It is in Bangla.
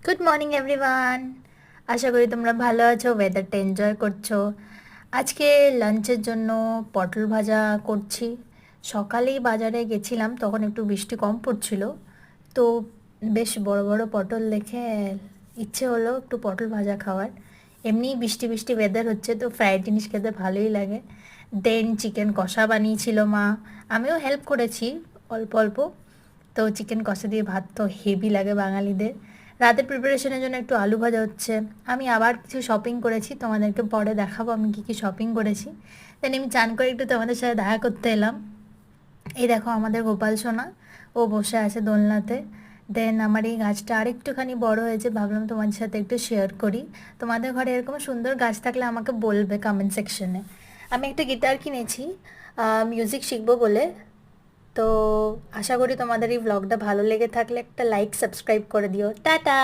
Good morning everyone. আশা করি তোমরা ভালো আছো, ওয়েদারটা এনজয় করছো। আজকে লাঞ্চের জন্য পটল ভাজা করছি। সকালেই বাজারে গেছিলাম, তখন একটু বৃষ্টি কম পড়ছিল, তো বেশ বড় বড় পটল দেখে ইচ্ছে হলো একটু পটল ভাজা খাওয়ার। এমনিই বৃষ্টি বৃষ্টি ওয়েদার হচ্ছে, তো ফ্রাইড জিনিস খেতে ভালোই লাগে। দেন চিকেন কষা বানিয়েছিল মা, আমিও হেল্প করেছি অল্প অল্প। তো চিকেন কষা দিয়ে ভাত তো হেভি লাগে বাঙালিদের। রাতের প্রিপারেশনের জন্য একটু আলু ভাজা হচ্ছে। আমি আবার কিছু শপিং করেছি, তোমাদেরকে পরে দেখাবো আমি কী কী শপিং করেছি। দেন আমি চান করে একটু তোমাদের সাথে দেখা করতে এলাম। এই দেখো আমাদের গোপাল সোনা, ও বসে আছে দোলনাতে। দেন আমার এই গাছটা আরেকটুখানি বড় হয়েছে, ভাবলাম তোমাদের সাথে একটু শেয়ার করি। তোমাদের ঘরে এরকম সুন্দর গাছ থাকলে আমাকে বলবে কমেন্ট সেকশনে। আমি একটা গিটার কিনেছি মিউজিক শিখবো বলে। তো আশা করি তোমাদের এই ব্লগটা ভালো লেগে থাকলে একটা লাইক সাবস্ক্রাইব করে দিও। টাটা।